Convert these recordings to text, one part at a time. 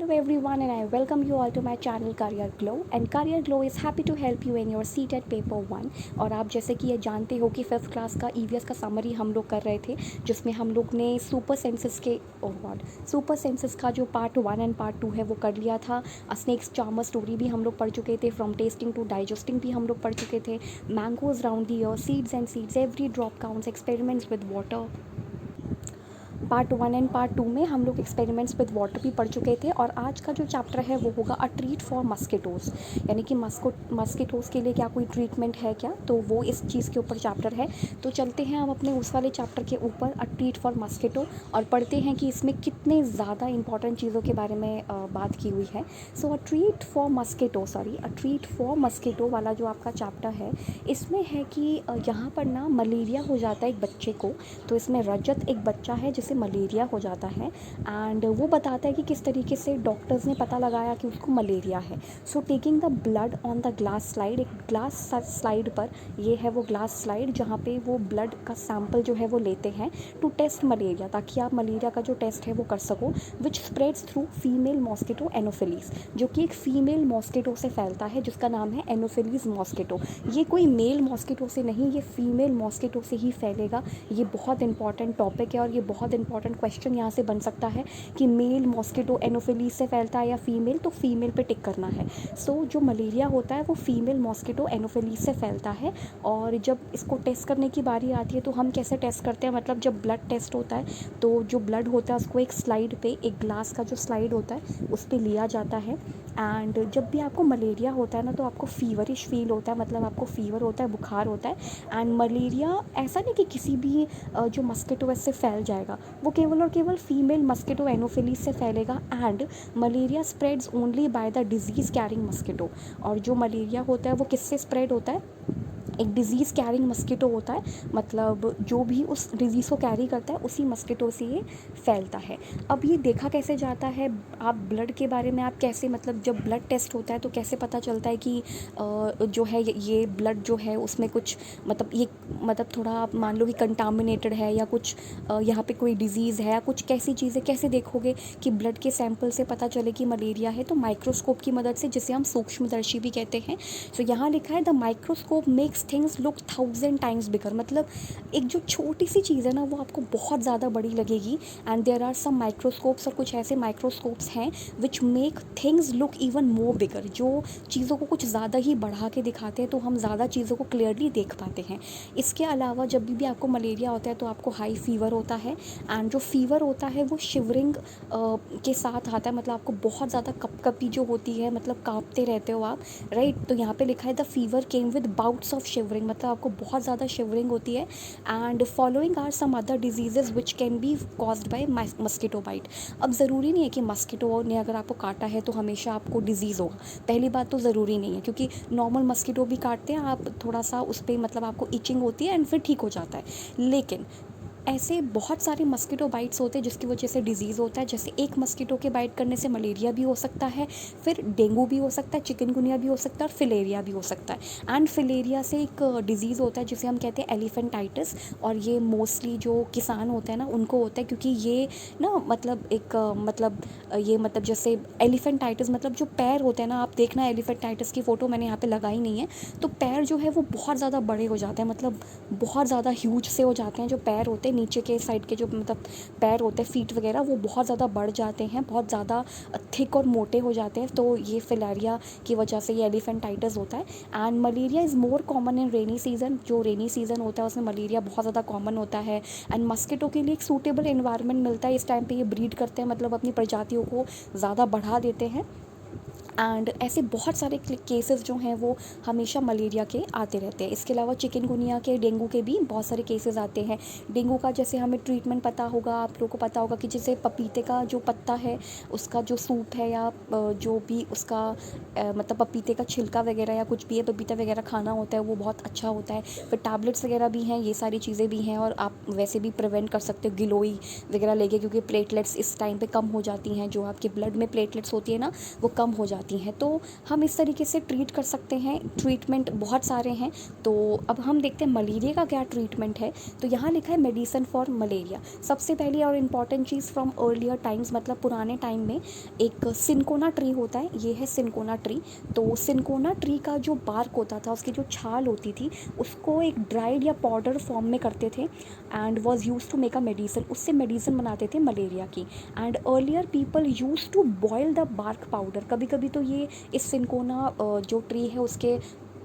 Hello everyone and I welcome you all to my channel Career Glow and Career Glow is happy to help you in your CTET paper 1। और आप जैसे कि ये जानते हो कि 5th क्लास का EVS का समरी हम लोग कर रहे थे, जिसमें हम लोग ने सुपर सेंसस का जो पार्ट 1 एंड पार्ट 2 है वो कर लिया था। स्नेक्स चार्मर स्टोरी भी हम लोग पढ़ चुके थे, फ्रॉम टेस्टिंग टू डाइजेस्टिंग भी हम लोग पढ़ चुके थे, mangoes round the year, seeds and seeds, every drop counts, experiments with water. Part 1 and part 2 में हम लोग एक्सपेरिमेंट्स विद वाटर भी पढ़ चुके थे। और आज का जो चैप्टर है वो होगा अ ट्रीट फॉर मस्किटोज़, यानी कि मस्किटोज़ के लिए क्या कोई ट्रीटमेंट है क्या, तो वो इस चीज़ के ऊपर चैप्टर है। तो चलते हैं हम अपने उस वाले चैप्टर के ऊपर, अ ट्रीट फॉर मस्किटो, और पढ़ते हैं कि इसमें कितने ज़्यादा इंपॉर्टेंट चीज़ों के बारे में बात की हुई है। सो अ ट्रीट फॉर मस्किटो वाला जो आपका चैप्टर है, इसमें है कि यहाँ पर ना मलेरिया हो जाता है एक बच्चे को। तो इसमें रजत एक बच्चा है जिसे मलेरिया हो जाता है, एंड वो बताता है कि किस तरीके से डॉक्टर्स ने पता लगाया कि उसको मलेरिया है। So taking the blood on the glass slide, एक ग्लास स्लाइड पर, ये है वो ग्लास स्लाइड जहाँ पे वो ब्लड का सैंपल जो है वो लेते हैं टू टेस्ट मलेरिया, ताकि आप मलेरिया का जो टेस्ट है वो कर सको, which spreads through female mosquito anopheles, जो कि एक फीमेल मॉस्किटो से फैलता है जिसका नाम है एनोफिलीज मॉस्किटो। ये कोई मेल मॉस्किटो से नहीं, ये फीमेल मॉस्किटो से ही फैलेगा। ये बहुत इंपॉर्टेंट टॉपिक है और ये बहुत इंपॉर्टेंट क्वेश्चन यहाँ से बन सकता है कि मेल मॉस्किटो एनोफिलीज से फैलता है या फीमेल, तो फीमेल पे टिक करना है। सो जो मलेरिया होता है वो फीमेल मॉस्किटो एनोफिलीज से फैलता है। और जब इसको टेस्ट करने की बारी आती है तो हम कैसे टेस्ट करते हैं, मतलब जब ब्लड टेस्ट होता है तो जो ब्लड होता है उसको एक स्लाइड पे, एक ग्लास का जो स्लाइड होता है उस पर लिया जाता है। एंड जब भी आपको मलेरिया होता है ना तो आपको फीवरिश फील होता है, मतलब आपको फीवर होता है, बुखार होता है। एंड मलेरिया ऐसा नहीं कि किसी भी जो मस्किटो से फैल जाएगा, वो केवल और केवल फीमेल मस्किटो एनोफिलीज से फैलेगा। And malaria spreads only by the disease carrying mosquito. और जो मलेरिया होता है वो किससे स्प्रेड होता है, एक डिज़ीज़ कैरिंग मस्किटो होता है, मतलब जो भी उस डिज़ीज़ को कैरी करता है उसी मस्किटो से ये फैलता है। अब ये देखा कैसे जाता है, आप ब्लड के बारे में आप कैसे, मतलब जब ब्लड टेस्ट होता है तो कैसे पता चलता है कि जो है ये ब्लड जो है उसमें कुछ, मतलब ये, मतलब थोड़ा आप मान लो कि कंटामिनेटेड है या कुछ यहाँ पे कोई डिज़ीज़ है या कुछ, कैसी चीज़ें कैसे देखोगे कि ब्लड के सैंपल से पता चले कि मलेरिया है, तो माइक्रोस्कोप की मदद से, जिसे हम सूक्ष्मदर्शी भी कहते हैं। सो यहाँ लिखा है the microscope makes things look 1000 times bigger, मतलब एक जो छोटी सी चीज़ है ना वो आपको बहुत ज़्यादा बड़ी लगेगी। And there are some microscopes, और कुछ ऐसे माइक्रोस्कोप्स हैं which make things look even more bigger, जो चीज़ों को कुछ ज़्यादा ही बढ़ा के दिखाते हैं तो हम ज़्यादा चीज़ों को क्लियरली देख पाते हैं। इसके अलावा जब भी आपको मलेरिया होता है तो आपको हाई फीवर होता है, एंड जो फीवर होता है वो शिवरिंग के साथ आता है, मतलब आपको बहुत ज़्यादा कपकपी जो होती है, मतलब काँपते रहते हो आप, राइट। तो यहाँ पे लिखा है the fever came with bouts of shivering, मतलब आपको बहुत ज़्यादा शिवरिंग होती है। And following are some other diseases which can be caused by mosquito bite. अब ज़रूरी नहीं है कि मस्किटो ने अगर आपको काटा है तो हमेशा आपको डिजीज़ होगा, पहली बात तो ज़रूरी नहीं है, क्योंकि नॉर्मल मस्किटो भी काटते हैं, आप थोड़ा सा उस पर, मतलब आपको इचिंग होती है एंड फिर ठीक हो जाता है। लेकिन ऐसे बहुत सारे मस्किटो बाइट्स होते हैं जिसकी वजह से डिज़ीज़ होता है। जैसे एक मस्किटो के बाइट करने से मलेरिया भी हो सकता है, फिर डेंगू भी हो सकता है, चिकनगुनिया भी हो सकता है और फिलेरिया भी हो सकता है। एंड फिलेरिया से एक डिज़ीज़ होता है जिसे हम कहते हैं एलिफेंटाइटिस, और ये मोस्टली जो किसान होते हैं ना उनको होता है, क्योंकि ये ना मतलब एक ये मतलब जैसे एलिफेंटाइटिस, मतलब जो पैर होते हैं ना, आप देखना एलिफेंटाइटिस की फ़ोटो मैंने यहाँ पे लगाई नहीं है, तो पैर जो है वो बहुत ज़्यादा बड़े हो जाते हैं, मतलब बहुत ज़्यादा ह्यूज से हो जाते हैं। जो पैर होते हैं नीचे के साइड के जो मतलब पैर होते हैं, फीट वगैरह, वो बहुत ज़्यादा बढ़ जाते हैं, बहुत ज़्यादा थिक और मोटे हो जाते हैं। तो ये फिलेरिया की वजह से ये एलिफेंटाइटिस होता है। And malaria is more common in rainy season, जो रेनी सीजन होता है उसमें मलेरिया बहुत ज़्यादा कॉमन होता है। एंड मस्किटो के लिए एक सूटेबल एनवायरनमेंट मिलता है, इस टाइम पे ये ब्रीड करते हैं, मतलब अपनी प्रजातियों को ज़्यादा बढ़ा देते हैं। एंड ऐसे बहुत सारे केसेस जो हैं वो हमेशा मलेरिया के आते रहते हैं। इसके अलावा चिकनगुनिया के, डेंगू के भी बहुत सारे केसेस आते हैं। डेंगू का जैसे हमें ट्रीटमेंट पता होगा, आप लोगों को पता होगा कि जैसे पपीते का जो पत्ता है उसका जो सूप है, या जो भी उसका मतलब पपीते का छिलका वगैरह या कुछ भी है, पपीता वगैरह खाना होता है, वो बहुत अच्छा होता है। फिर टैबलेट्स वगैरह भी हैं, ये सारी चीज़ें भी हैं, और आप वैसे भी प्रिवेंट कर सकते हो गिलोई वगैरह लेके, क्योंकि प्लेटलेट्स इस टाइम पे कम हो जाती हैं, जो आपके ब्लड में प्लेटलेट्स होती है ना वो कम हो जाती जाती हैं। तो हम इस तरीके से ट्रीट कर सकते हैं। ट्रीटमेंट बहुत सारे हैं। तो अब हम देखते हैं मलेरिया का क्या ट्रीटमेंट है। तो यहाँ लिखा है मेडिसिन फॉर मलेरिया। सबसे पहली और important cheese from earlier times, मतलब पुराने टाइम में एक सिनकोना ट्री होता है। ये है सिनकोना ट्री। तो सिनकोना ट्री का जो बार्क होता था, उसकी जो छाल होती थी, उसको एक ड्राइड या पाउडर फॉर्म में करते थे and was use to make a medicine. उससे मेडिसिन बनाते थे मलेरिया की। And earlier people use to boil the bark powder. कभी कभी तो ये इस सिनकोना जो ट्री है उसके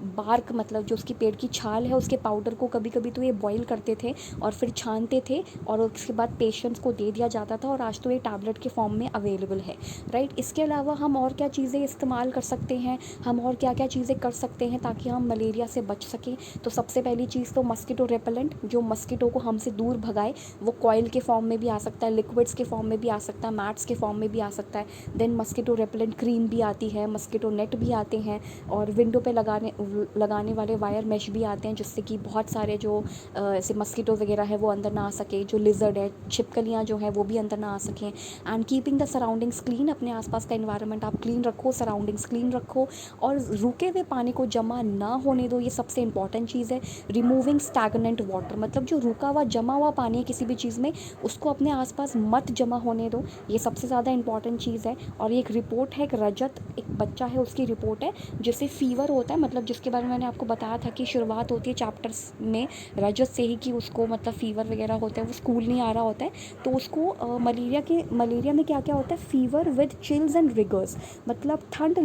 बार्क, मतलब जो उसकी पेड़ की छाल है, उसके पाउडर को कभी कभी तो ये बॉईल करते थे और फिर छानते थे और उसके बाद पेशेंट्स को दे दिया जाता था। और आज तो ये टैबलेट के फॉर्म में अवेलेबल है, राइट। इसके अलावा हम और क्या चीज़ें इस्तेमाल कर सकते हैं, हम और क्या क्या चीज़ें कर सकते हैं ताकि हम मलेरिया से बच सकें। तो सबसे पहली चीज़ तो मस्कीटो रेपेलेंट, जो मस्कीटो को हमसे दूर भगाए। वो कॉइल के फॉर्म में भी आ सकता है, लिक्विड्स के फॉर्म में भी आ सकता है, मैट्स के फॉर्म में भी आ सकता है। देन मस्कीटो रेपेलेंट क्रीम भी आती है, मस्कीटो नेट भी आते हैं, और विंडो पे लगाने वाले वायर मैश भी आते हैं, जिससे कि बहुत सारे जो ऐसे मस्कीटो वगैरह है वो अंदर ना आ सके। जो लिजर्ड है, छिपकलियाँ जो हैं वो भी अंदर ना आ सकें। And keeping the surroundings clean, अपने आसपास का इन्वायरमेंट आप क्लीन रखो, सराउंडिंग्स क्लीन रखो और रुके हुए पानी को जमा ना होने दो। ये सबसे इंपॉर्टेंट चीज़ है। रिमूविंग स्टैगनेंट वाटर, मतलब जो रुका हुआ जमा हुआ पानी है किसी भी चीज़ में, उसको अपने आसपास मत जमा होने दो। ये सबसे ज़्यादा इंपॉर्टेंट चीज़ है। और ये एक रिपोर्ट है, एक रजत, एक बच्चा है, उसकी रिपोर्ट है जिसे फीवर होता है, मतलब जिसके बारे में मैंने आपको बताया था कि शुरुआत होती है चैप्टर्स में रजत से ही, कि उसको मतलब फ़ीवर वगैरह होता है, वो स्कूल नहीं आ रहा होता है। तो उसको मलेरिया में क्या क्या होता है, fever with chills and riggers, मतलब ठंड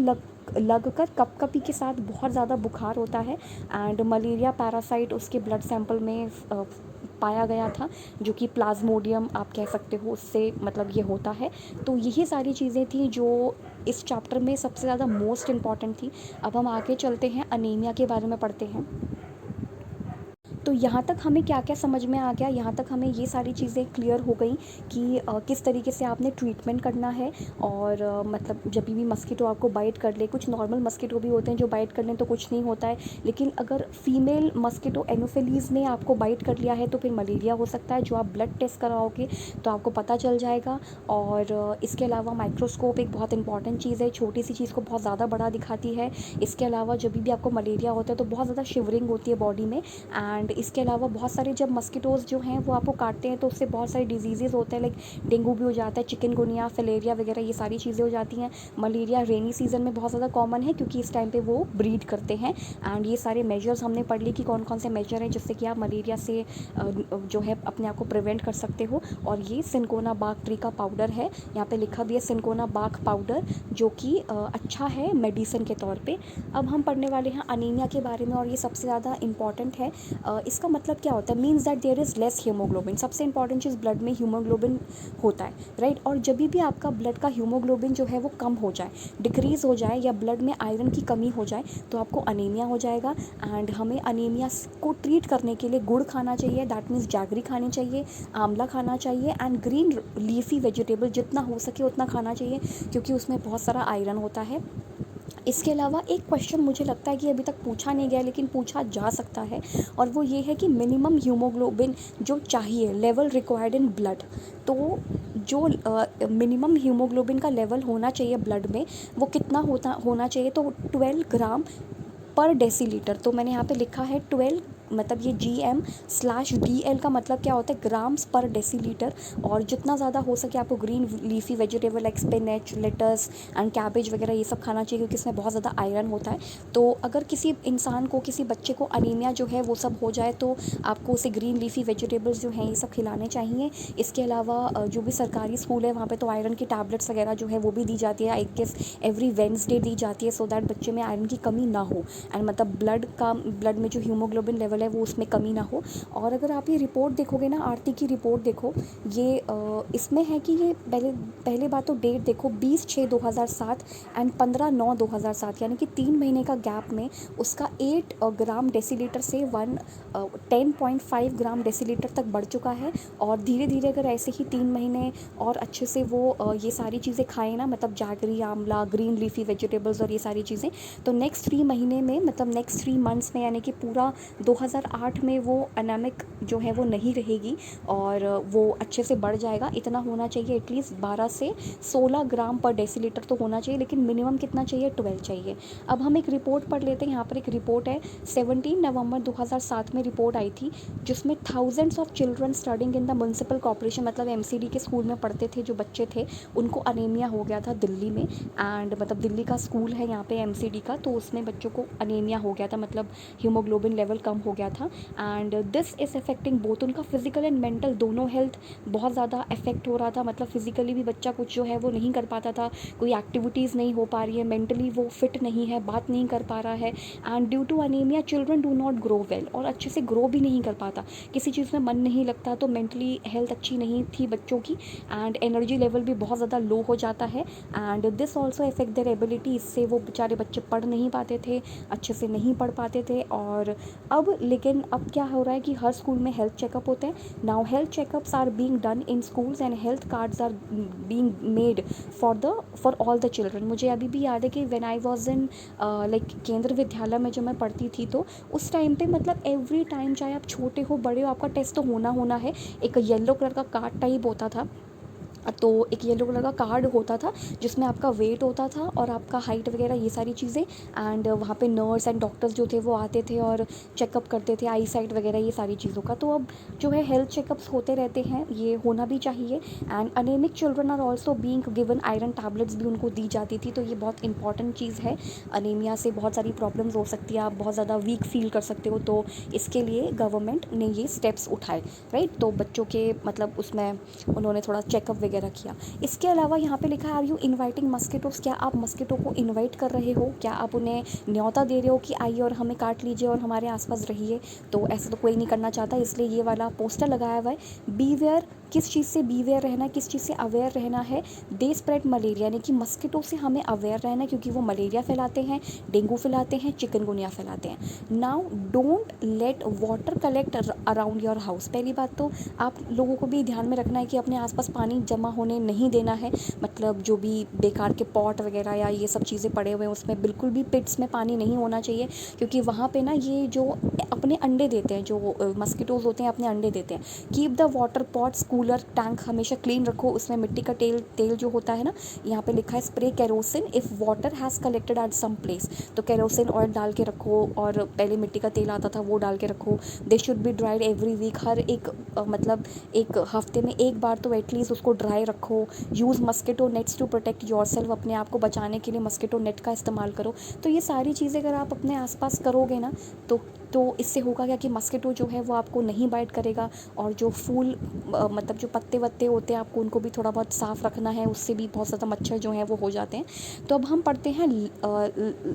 लगकर कपकपी के साथ बहुत ज़्यादा बुखार होता है। एंड मलेरिया पैरासाइट उसके ब्लड सैंपल में पाया गया था, जो कि प्लाज्मोडियम आप कह सकते हो, उससे मतलब ये होता है। तो यही सारी चीज़ें थी जो इस चैप्टर में सबसे ज़्यादा मोस्ट इम्पॉर्टेंट थी। अब हम आगे चलते हैं, अनीमिया के बारे में पढ़ते हैं। तो यहाँ तक हमें क्या क्या समझ में आ गया, यहाँ तक हमें ये सारी चीज़ें क्लियर हो गई कि किस तरीके से आपने ट्रीटमेंट करना है। और मतलब जब भी मस्कीटो आपको बाइट कर ले, कुछ नॉर्मल मस्कीटो भी होते हैं जो बाइट कर लें तो कुछ नहीं होता है, लेकिन अगर फीमेल मस्कीटो एनोफिलीज़ ने आपको बाइट कर लिया है तो फिर मलेरिया हो सकता है, जो आप ब्लड टेस्ट कराओगे तो आपको पता चल जाएगा। और इसके अलावा माइक्रोस्कोप एक बहुत इंपॉर्टेंट चीज़ है, छोटी सी चीज़ को बहुत ज़्यादा बड़ा दिखाती है। इसके अलावा जब भी आपको मलेरिया होता है तो बहुत ज़्यादा शिवरिंग होती है बॉडी में। एंड इसके अलावा बहुत सारे जब मस्कीटोज़ जो हैं वो आपको काटते हैं तो उससे बहुत सारे डिजीज़ेज़ होते हैं, लाइक डेंगू भी हो जाता है, चिकनगुनिया, फलेरिया वगैरह, ये सारी चीज़ें हो जाती हैं। मलेरिया रेनी सीज़न में बहुत ज़्यादा कॉमन है क्योंकि इस टाइम पे वो ब्रीड करते हैं। एंड ये सारे मेजर्स हमने पढ़ ली कि कौन कौन से मेजर हैं जिससे कि आप मलेरिया से जो है अपने आप को प्रिवेंट कर सकते हो। और ये सिनकोना बार्क ट्री का पाउडर है, यहाँ पे लिखा भी है सिनकोना बार्क पाउडर, जो कि अच्छा है मेडिसिन के तौर पे। अब हम पढ़ने वाले हैं अनीमिया के बारे में, और ये सबसे ज़्यादा इंपॉर्टेंट है। इसका मतलब क्या होता है, means that there is less haemoglobin. सबसे इंपॉर्टेंट चीज़, ब्लड में हीमोग्लोबिन होता है, राइट। और जब भी आपका ब्लड का हीमोग्लोबिन जो है वो कम हो जाए, डिक्रीज़ हो जाए, या ब्लड में आयरन की कमी हो जाए तो आपको अनीमिया हो जाएगा। एंड हमें अनीमिया को ट्रीट करने के लिए गुड़ खाना चाहिए, दैट मीन्स जैगरी खानी चाहिए, आंवला खाना चाहिए, एंड ग्रीन लीफी वेजिटेबल जितना हो सके उतना खाना चाहिए क्योंकि उसमें बहुत सारा आयरन होता है। इसके अलावा एक क्वेश्चन मुझे लगता है कि अभी तक पूछा नहीं गया लेकिन पूछा जा सकता है, और वो ये है कि मिनिमम हीमोग्लोबिन जो चाहिए, लेवल रिक्वायर्ड इन ब्लड, तो जो मिनिमम हीमोग्लोबिन का लेवल होना चाहिए ब्लड में वो कितना होना चाहिए, तो 12 ग्राम पर डेसीलीटर। तो मैंने यहाँ पे लिखा है 12, मतलब ये GM/DL का मतलब क्या होता है, ग्राम्स पर डेसीलीटर। और जितना ज़्यादा हो सके आपको green leafy vegetable like spinach, lettuce and cabbage वगैरह ये सब खाना चाहिए क्योंकि इसमें बहुत ज़्यादा आयरन होता है। तो अगर किसी इंसान को, किसी बच्चे को अनीमिया जो है वो सब हो जाए तो आपको उसे ग्रीन लीफी वेजिटेबल्स जो हैं ये सब खिलाने चाहिए। इसके अलावा जो भी सरकारी स्कूल है वहाँ पर तो आयरन की टैबलेट्स वगैरह जो है वो भी दी जाती है, आई गेस एवरी वेडनेसडे दी जाती है, सो दैट बच्चे में आयरन की कमी ना हो एंड मतलब ब्लड में जो हीमोग्लोबिन लेवल है वो उसमें कमी ना हो। और अगर आप ये रिपोर्ट देखोगे ना, आरती की रिपोर्ट देखो, ये इसमें है कि ये पहले बात तो डेट देखो 20/6/2007 एंड 15/9/2007, यानी कि 3 महीने का गैप में उसका 8 ग्राम डेसीलीटर से 10.5 ग्राम डेसीलीटर तक बढ़ चुका है। और धीरे धीरे अगर ऐसे ही 3 महीने और अच्छे से वो ये सारी चीज़ें खाएँ ना, मतलब जैगरी, आंवला, ग्रीन लीफी वेजिटेबल्स और ये सारी चीज़ें, तो नेक्स्ट 3 महीने में, मतलब नेक्स्ट 3 मंथ्स में, यानी कि पूरा 2008 में वो एनेमिक जो है वो नहीं रहेगी और वो अच्छे से बढ़ जाएगा। इतना होना चाहिए, एटलीस्ट 12 से 16 ग्राम पर डेसीलीटर तो होना चाहिए, लेकिन मिनिमम कितना चाहिए, 12 चाहिए। अब हम एक रिपोर्ट पढ़ लेते हैं। यहाँ पर एक रिपोर्ट है, 17 नवंबर 2007 में रिपोर्ट आई थी, जिसमें thousands of children studying in the municipal corporation, मतलब एमसीडी के स्कूल में पढ़ते थे जो बच्चे थे, उनको अनीमिया हो गया था दिल्ली में। एंड मतलब दिल्ली का स्कूल है यहाँ पे एमसीडी का, तो उसमें बच्चों को अनीमिया हो गया था, मतलब हीमोग्लोबिन लेवल कम हो गया था। And this is affecting both, उनका फिजिकल एंड मेंटल दोनों हेल्थ बहुत ज़्यादा अफेक्ट हो रहा था। मतलब फिजिकली भी बच्चा कुछ जो है वो नहीं कर पाता था, कोई एक्टिविटीज़ नहीं हो पा रही है, मेंटली वो फिट नहीं है, बात नहीं कर पा रहा है। And due to anaemia children do not grow well, और अच्छे से ग्रो भी नहीं कर पाता, किसी चीज़ में मन नहीं लगता, तो मेंटली हेल्थ अच्छी नहीं थी बच्चों की। एंड एनर्जी लेवल भी बहुत ज़्यादा लो हो जाता है। And this also affect their ability, इससे वो बेचारे बच्चे पढ़ नहीं पाते थे, अच्छे से नहीं पढ़ पाते थे। और लेकिन अब क्या हो रहा है कि हर स्कूल में हेल्थ चेकअप होते हैं। Now health checkups are being done in schools and health cards are being made for all the children. मुझे अभी भी याद है कि when I was in like Kendriya Vidyalaya में जब मैं पढ़ती थी, तो उस टाइम पे मतलब एवरी टाइम, चाहे आप छोटे हो बड़े हो, आपका टेस्ट तो होना है। एक येलो कलर का कार्ड टाइप होता था, तो एक येलो कलर का कार्ड होता था जिसमें आपका वेट होता था और आपका हाइट वगैरह ये सारी चीज़ें। एंड वहाँ पे नर्स एंड डॉक्टर्स जो थे वो आते थे और चेकअप करते थे, आई साइट वगैरह ये सारी चीज़ों का। तो अब जो है हेल्थ चेकअप्स होते रहते हैं, ये होना भी चाहिए। And anaemic children are also being given iron tablets भी उनको दी जाती थी, तो ये बहुत इंपॉर्टेंट चीज़ है। अनीमिया से बहुत सारी प्रॉब्लम्स हो सकती है, आप बहुत ज़्यादा वीक फील कर सकते हो, तो इसके लिए गवर्नमेंट ने ये स्टेप्स उठाए, राइट। तो बच्चों के मतलब उसमें उन्होंने थोड़ा चेकअप वगैरह किया। इसके अलावा यहाँ पे लिखा है, आर यू इन्वाइटिंग मस्किटोज़, क्या आप मस्किटो को इन्वाइट कर रहे हो, क्या आप उन्हें न्योता दे रहे हो कि आइए और हमें काट लीजिए और हमारे आसपास रहिए। तो ऐसा तो कोई नहीं करना चाहता, इसलिए ये वाला पोस्टर लगाया हुआ है, बीवेयर। किस चीज़ से बीवेयर रहना है, किस चीज़ से अवेयर रहना है, दे स्प्रेड मलेरिया, यानी कि मस्किटो से हमें अवेयर रहना है, क्योंकि वो मलेरिया फैलाते हैं, डेंगू फैलाते हैं, चिकनगुनिया फैलाते हैं। Now don't let water collect around your house. पहली बात तो आप लोगों को भी ध्यान में रखना है कि अपने आसपास पानी जमा होने नहीं देना है, मतलब जो भी बेकार के पॉट वगैरह या ये सब चीज़ें पड़े हुए हैं उसमें बिल्कुल भी पिट्स में पानी नहीं होना चाहिए, क्योंकि वहाँ पे ना ये जो अपने अंडे देते हैं, जो मस्किटोज़ होते हैं अपने अंडे देते हैं। Keep the water pots cooler tank हमेशा क्लीन रखो, उसमें मिट्टी का तेल जो होता है ना, यहाँ पे लिखा है spray kerosene if water has collected at some place, तो केरोसिन ऑयल डाल के रखो, और पहले मिट्टी का तेल आता था वो डाल के रखो। They should be dried every week, हर एक मतलब एक हफ्ते में एक बार तो एटलीस्ट उसको ड्राई रखो। Use mosquito nets to protect yourself, अपने आप को बचाने के लिए मस्किटो नेट का इस्तेमाल करो। तो ये सारी चीज़ें अगर आप अपने आसपास करोगे ना, तो इससे होगा क्या कि मस्किटो जो है वो आपको नहीं बाइट करेगा, और जो फूल मतलब जो पत्ते वत्ते होते हैं आपको उनको भी थोड़ा बहुत साफ़ रखना है, उससे भी बहुत ज़्यादा मच्छर जो हैं वो हो जाते हैं। तो अब हम पढ़ते हैं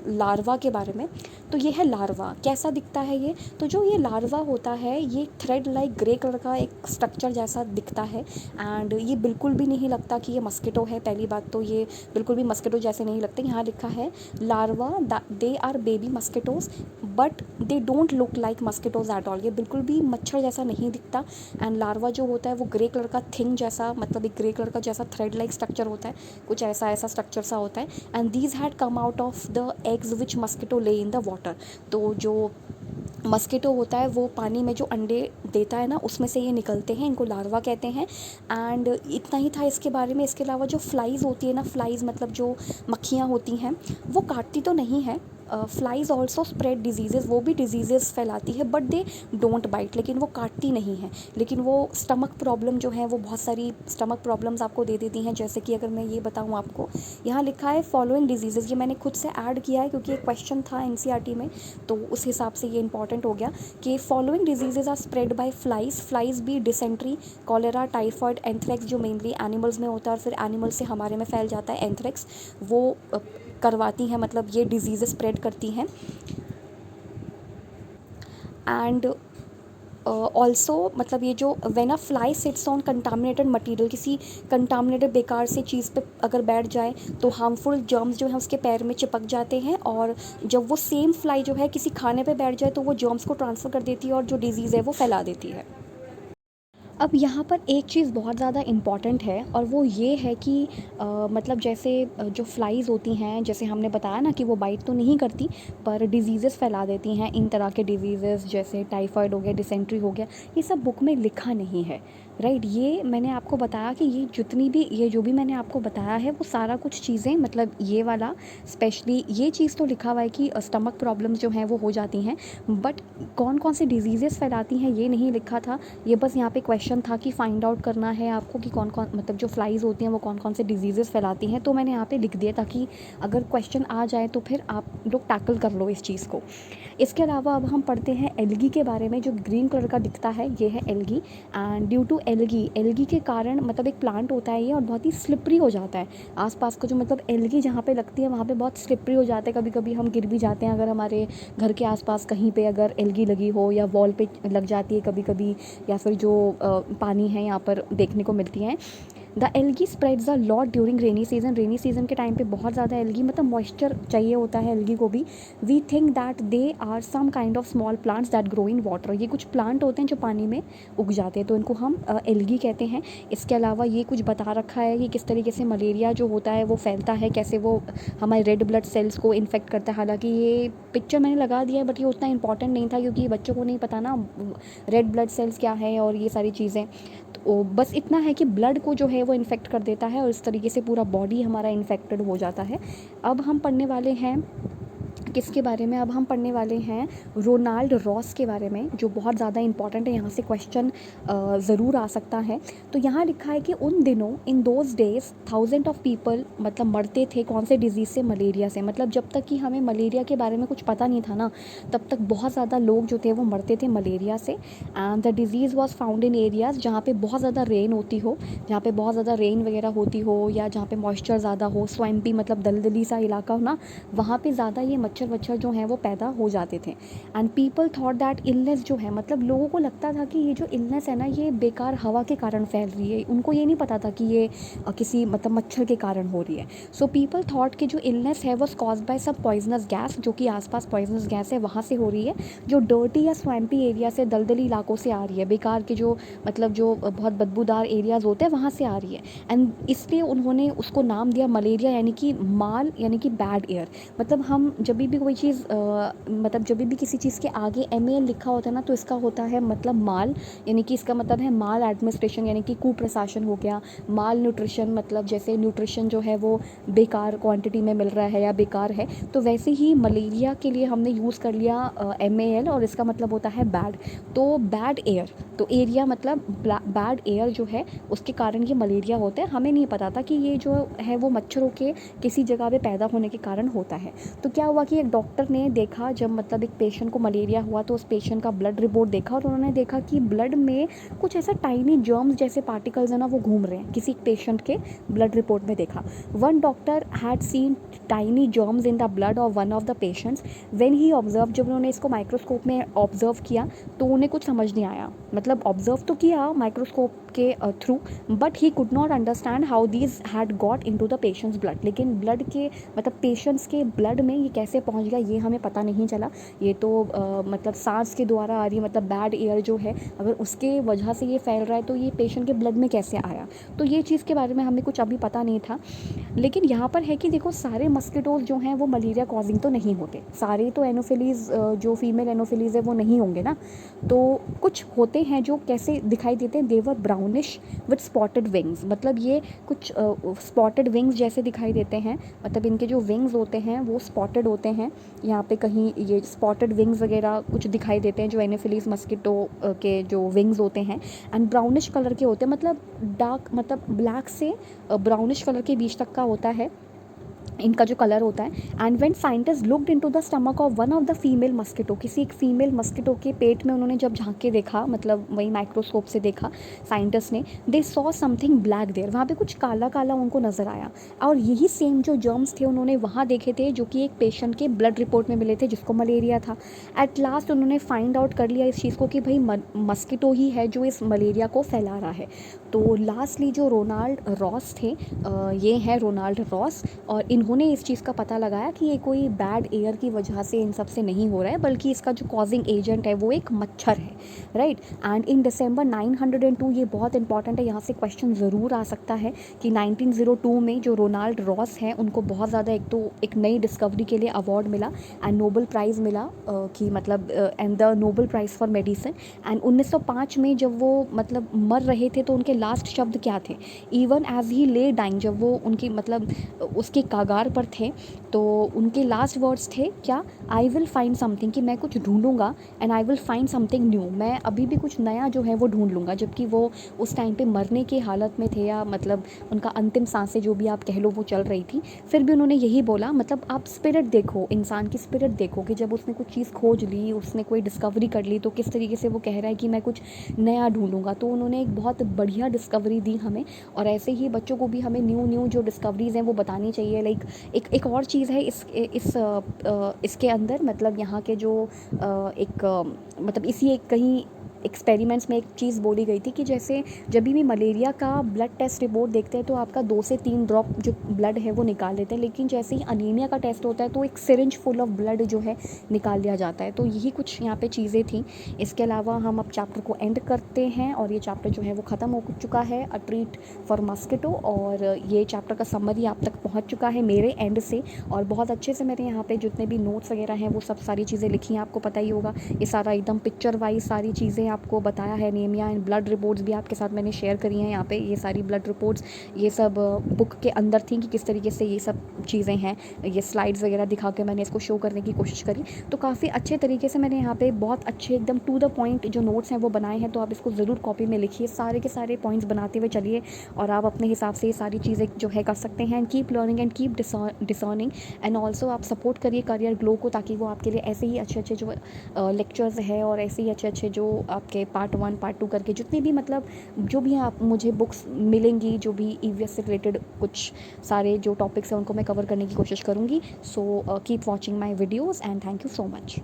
लार्वा के बारे में। तो ये है लार्वा, कैसा दिखता है ये। तो जो ये लार्वा होता है ये थ्रेड लाइक ग्रे कलर का एक स्ट्रक्चर जैसा दिखता है, एंड ये बिल्कुल भी नहीं लगता कि ये मस्किटो है। पहली बात तो ये बिल्कुल भी मस्किटो जैसे नहीं लगते। यहाँ लिखा है larva they are baby mosquitoes but they don't look like mosquitoes at all, ये बिल्कुल भी मच्छर जैसा नहीं दिखता। एंड लार्वा जो होता है वो ग्रे कलर का थिंग जैसा, मतलब एक ग्रे कलर का जैसा थ्रेड लाइक स्ट्रक्चर होता है, कुछ ऐसा स्ट्रक्चर सा होता है। And these had come out of the eggs which mosquito ले इन द वाटर। तो जो मस्किटो होता है वो पानी में जो अंडे देता है ना, उसमें से ये निकलते हैं, इनको लार्वा कहते हैं। एंड इतना ही था इसके बारे में। इसके अलावा जो फ्लाइज़ होती है ना, फ्लाइज़ मतलब जो मक्खियाँ होती हैं वो काटती तो नहीं है। फ्लाइज ऑल्सो स्प्रेड डिजीज़ेज़, वो भी डिजीज़ेज़ फैलाती है, बट दे डोंट बाइट, लेकिन वो काटती नहीं है। लेकिन वो स्टमक प्रॉब्लम जो है वो बहुत सारी स्टमक प्रॉब्लम्स आपको दे देती हैं। जैसे कि अगर मैं ये बताऊँ आपको, यहाँ लिखा है फॉलोइंग डिजीज़ेज़, ये मैंने खुद से ऐड किया है क्योंकि एक क्वेश्चन था एनसीईआरटी में, तो उस हिसाब से ये इंपॉर्टेंट हो गया कि following diseases are spread by flies भी डिसेंट्री, कॉलेरा, टाइफॉइड, एंथ्रेक्स जो मेनली एनिमल्स में होता है और फिर एनिमल से हमारे में फैल जाता है एंथ्रेक्स, वो करवाती हैं, मतलब ये डिजीज़ स्प्रेड करती हैं। एंड ऑल्सो मतलब ये जो when a fly sits on contaminated material, किसी कंटामिनेटेड बेकार से चीज़ पे अगर बैठ जाए तो हार्मफुल जर्म्स जो हैं उसके पैर में चिपक जाते हैं, और जब वो सेम फ्लाई जो है किसी खाने पे बैठ जाए तो वो जर्म्स को ट्रांसफ़र कर देती है और जो डिज़ीज़ है वो फैला देती है। अब यहाँ पर एक चीज़ बहुत ज़्यादा इम्पॉर्टेंट है और वो ये है कि मतलब जैसे जो फ्लाइज़ होती हैं, जैसे हमने बताया ना कि वो बाइट तो नहीं करती पर डिजीज़ेस फैला देती हैं। इन तरह के डिजीज़ेस जैसे टाइफाइड हो गया, डिसेंट्री हो गया, ये सब बुक में लिखा नहीं है, राइट। ये मैंने आपको बताया कि ये जो भी मैंने आपको बताया है वो सारा कुछ चीज़ें, मतलब ये वाला स्पेशली ये चीज़ तो लिखा हुआ है कि स्टमक प्रॉब्लम्स जो हैं वो हो जाती हैं, बट कौन कौन से डिजीज़ेस फैलाती हैं ये नहीं लिखा था। ये बस यहाँ पे क्वेश्चन था कि फाइंड आउट करना है आपको कि कौन कौन, मतलब जो फ्लाइज़ होती हैं वो कौन कौन से डिजीज़ेस फैलाती हैं, तो मैंने यहाँ पे लिख दिया ताकि अगर क्वेश्चन आ जाए तो फिर आप लोग टैकल कर लो इस चीज़ को। इसके अलावा अब हम पढ़ते हैं एल्गी के बारे में। जो ग्रीन कलर का दिखता है ये है algae, and due to algae के कारण, मतलब एक प्लांट होता है ये और बहुत ही स्लिपरी हो जाता है। आसपास का जो, मतलब एल्गी जहाँ पे लगती है वहाँ पे बहुत स्लिपरी हो जाते हैं, कभी कभी हम गिर भी जाते हैं अगर हमारे घर के आसपास कहीं पे अगर एल्गी लगी हो, या वॉल पे लग जाती है कभी कभी, या फिर जो पानी है यहाँ पर देखने को मिलती हैं। The algae spreads a lot during rainy season के टाइम पे बहुत ज़्यादा एल्गी, मतलब मॉइस्चर चाहिए होता है एल्गी को भी। We think that they are some kind of small plants that grow in water. ये कुछ प्लांट होते हैं जो पानी में उग जाते हैं, तो इनको हम एल्गी कहते हैं। इसके अलावा ये कुछ बता रखा है कि किस तरीके से मलेरिया जो होता है वो फैलता है, कैसे वो हमारे रेड ब्लड सेल्स को इन्फेक्ट करता है। हालांकि ये पिक्चर मैंने लगा दिया है बट ये उतना इंपॉर्टेंट नहीं था क्योंकि बच्चों को नहीं पता ना रेड ब्लड सेल्स क्या है और ये सारी चीज़ें। तो बस इतना है कि ब्लड को जो है वो इन्फेक्ट कर देता है और इस तरीके से पूरा बॉडी हमारा इन्फेक्टेड हो जाता है। अब हम पढ़ने वाले हैं किसके बारे में, अब हम पढ़ने वाले हैं रोनाल्ड रॉस के बारे में, जो बहुत ज़्यादा इंपॉर्टेंट है। यहाँ से क्वेश्चन ज़रूर आ सकता है। तो यहाँ लिखा है कि उन दिनों, in those days, thousand of people मतलब मरते थे कौन से डिजीज़ से, मलेरिया से। मतलब जब तक कि हमें मलेरिया के बारे में कुछ पता नहीं था ना, तब तक बहुत ज़्यादा लोग जो थे वो मरते थे मलेरिया से। And the disease was found in areas जहाँ पे बहुत ज़्यादा रेन होती हो, जहाँ पे बहुत ज़्यादा रेन वगैरह होती हो, या जहाँ पे मॉइस्चर ज़्यादा हो, स्वैम्पी मतलब दलदली सा इलाका हो ना, वहाँ पे ज़्यादा ये मच्छर जो हैं वो पैदा हो जाते थे। And people thought that illness जो है, मतलब लोगों को लगता था कि ये जो इलनेस है ना ये बेकार हवा के कारण फैल रही है। उनको ये नहीं पता था कि ये किसी मतलब मच्छर के कारण हो रही है। सो पीपल थॉट कि जो इलनेस है वो कॉज्ड बाय सब पॉइजनस गैस, जो कि आसपास पॉइजनस गैस है वहाँ से हो रही है, जो डर्टी या स्वैम्पी एरिया से, दलदली इलाकों से आ रही है, बेकार के जो मतलब जो बहुत बदबूदार एरियाज़ होते हैं वहाँ से आ रही है। एंड इसलिए उन्होंने उसको नाम दिया मलेरिया, यानी कि माल, यानी कि बैड एयर। मतलब हम जब भी कोई चीज़ मतलब जब भी किसी चीज़ के आगे MAL लिखा होता है ना, तो इसका होता है मतलब माल, यानी कि इसका मतलब है माल एडमिनिस्ट्रेशन, यानी कि कुप्रशासन हो गया। माल न्यूट्रिशन, मतलब जैसे न्यूट्रिशन जो है वो बेकार क्वांटिटी में मिल रहा है या बेकार है, तो वैसे ही मलेरिया के लिए हमने यूज़ कर लिया MAL, और इसका मतलब होता है बैड। तो बैड एयर, तो एरिया मतलब बैड एयर जो है उसके कारण ये मलेरिया होता है। हमें नहीं पता था कि ये जो है वो मच्छरों के किसी जगह पे पैदा होने के कारण होता है। तो क्या हुआ कि एक डॉक्टर ने देखा, जब मतलब एक पेशेंट को मलेरिया हुआ तो उस पेशेंट का ब्लड रिपोर्ट देखा और उन्होंने देखा कि ब्लड में कुछ ऐसा टाइनी जर्म्स जैसे पार्टिकल्स है ना वो घूम रहे हैं। किसी पेशेंट के ब्लड रिपोर्ट में देखा। One doctor had seen tiny germs in the blood of one of the patients when he observe. जब उन्होंने इसको माइक्रोस्कोप में ऑब्जर्व किया तो उन्हें कुछ समझ नहीं आया, मतलब ऑब्जर्व तो किया माइक्रोस्कोप के through, but he could not understand how these had got into the patients blood. लेकिन ब्लड के मतलब पेशेंट्स के ब्लड में ये कैसे पहुंच गया ये हमें पता नहीं चला। ये तो मतलब सांस के द्वारा आ रही है, मतलब बैड एयर जो है अगर उसके वजह से ये फैल रहा है तो ये पेशेंट के ब्लड में कैसे आया, तो ये चीज़ के बारे में हमें कुछ अभी पता नहीं था। लेकिन यहाँ पर है कि देखो सारे मस्किटोज़ जो हैं वो मलेरिया कॉजिंग तो नहीं होते, सारे तो एनोफिलीज़ जो फीमेल एनोफिलीज़ है वो नहीं होंगे ना। तो कुछ होते हैं जो कैसे दिखाई देते हैं, देवर ब्राउनिश विथ स्पॉटेड विंग्स, मतलब ये कुछ स्पॉटेड विंग्स जैसे दिखाई देते हैं, मतलब इनके जो विंग्स होते हैं वो स्पॉटेड होते हैं। यहाँ पे कहीं ये स्पॉटेड विंग्स वगैरह कुछ दिखाई देते हैं जो एनोफिलीज़ मस्किटो के जो विंग्स होते हैं। एंड ब्राउनिश कलर के होते हैं, मतलब डार्क, मतलब ब्लैक से ब्राउनिश कलर के बीच तक का होता है इनका जो कलर होता है। And when scientist looked into the stomach of one of the female mosquito, किसी एक फीमेल मस्किटो के पेट में उन्होंने जब झांक के देखा, मतलब वही माइक्रोस्कोप से देखा साइंटिस्ट ने, they saw something black there, वहाँ पे कुछ काला काला उनको नज़र आया। और यही सेम जो जर्म्स थे उन्होंने वहाँ देखे थे जो कि एक पेशेंट के ब्लड रिपोर्ट में मिले थे जिसको मलेरिया था। एट लास्ट उन्होंने फाइंड आउट कर लिया इस चीज़ को कि भाई मस्किटो ही है जो इस मलेरिया को फैला रहा है। तो लास्टली जो रोनाल्ड रॉस थे, ये है रोनाल्ड रॉस, और इन्होंने इस चीज़ का पता लगाया कि ये कोई बैड एयर की वजह से इन सब से नहीं हो रहा है, बल्कि इसका जो कॉजिंग एजेंट है वो एक मच्छर है, राइट। एंड इन दिसंबर 902, ये बहुत इंपॉर्टेंट है, यहाँ से क्वेश्चन ज़रूर आ सकता है कि 1902 में जो रोनाल्ड रॉस हैं उनको बहुत ज़्यादा एक नई डिस्कवरी के लिए अवार्ड मिला एंड नोबल प्राइज़ मिला, कि मतलब and the Nobel prize for medicine. And 1905 में जब वो मतलब मर रहे थे तो उनके लास्ट शब्द क्या थे, इवन एज ही ले डाइंग, जब वो उनकी मतलब उसके कागार पर थे तो उनके लास्ट वर्ड्स थे क्या, आई विल फाइंड समथिंग, कि मैं कुछ ढूंढूंगा and I will find something new, मैं अभी भी कुछ नया जो है वो ढूंढ लूँगा। जबकि वो उस टाइम पे मरने की हालत में थे, या मतलब उनका अंतिम सांसें जो भी आप कह लो वो चल रही थी, फिर भी उन्होंने यही बोला, मतलब आप स्पिरिट देखो, इंसान की स्पिरिट देखो कि जब उसने कुछ चीज़ खोज ली, उसने कोई डिस्कवरी कर ली, तो किस तरीके से वो कह रहा है कि मैं कुछ नया ढूंढूंगा। तो उन्होंने एक बहुत बढ़िया डिस्कवरी दी हमें, और ऐसे ही बच्चों को भी हमें न्यू जो डिस्कवरीज़ हैं वो बतानी चाहिए। लाइक एक और चीज़ है इसके अंदर, मतलब यहाँ के जो मतलब इसी एक कहीं एक्सपेरिमेंट्स में एक चीज़ बोली गई थी कि जैसे जब भी मलेरिया का ब्लड टेस्ट रिपोर्ट देखते हैं तो आपका 2 से 3 ड्रॉप जो ब्लड है वो निकाल लेते हैं, लेकिन जैसे ही अनीमिया का टेस्ट होता है तो एक सिरिंज फुल ऑफ ब्लड जो है निकाल लिया जाता है। तो यही कुछ यहाँ पे चीज़ें थी। इसके अलावा हम अब चैप्टर को एंड करते हैं, और ये चैप्टर जो है वो ख़त्म हो चुका है, अ ट्रीट फॉर मस्किटो, और ये चैप्टर का समरी आप तक पहुँच चुका है मेरे एंड से, और बहुत अच्छे से मेरे यहाँ पे जितने भी नोट्स वगैरह हैं वो सब सारी चीज़ें लिखी हैं, आपको पता ही होगा। ये सारा एकदम पिक्चर वाइज सारी चीज़ें आपको बताया है, एनीमिया एंड ब्लड रिपोर्ट्स भी आपके साथ मैंने शेयर करी हैं यहाँ पे। ये सारी ब्लड रिपोर्ट्स ये सब बुक के अंदर थी कि किस तरीके से ये सब चीज़ें हैं, ये स्लाइड्स वगैरह दिखा के मैंने इसको शो करने की कोशिश करी। तो काफ़ी अच्छे तरीके से मैंने यहाँ पे बहुत अच्छे एकदम टू द पॉइंट जो नोट्स हैं वो बनाए हैं। तो आप इसको ज़रूर कॉपी में लिखिए, सारे के सारे पॉइंट्स बनाते हुए चलिए, और आप अपने हिसाब से ये सारी चीज़ें जो है कर सकते हैं। Keep learning and keep discerning, and also आप सपोर्ट करिए करियर ग्लो को, ताकि वो आपके लिए ऐसे ही अच्छे जो लेक्चर्स है और ऐसे ही अच्छे जो आपके पार्ट 1 पार्ट 2 करके जितनी भी मतलब जो भी आप मुझे बुक्स मिलेंगी, जो भी ईवीएस से रिलेटेड कुछ सारे जो टॉपिक्स हैं उनको मैं कवर करने की कोशिश करूँगी। So keep watching my videos and thank you so much.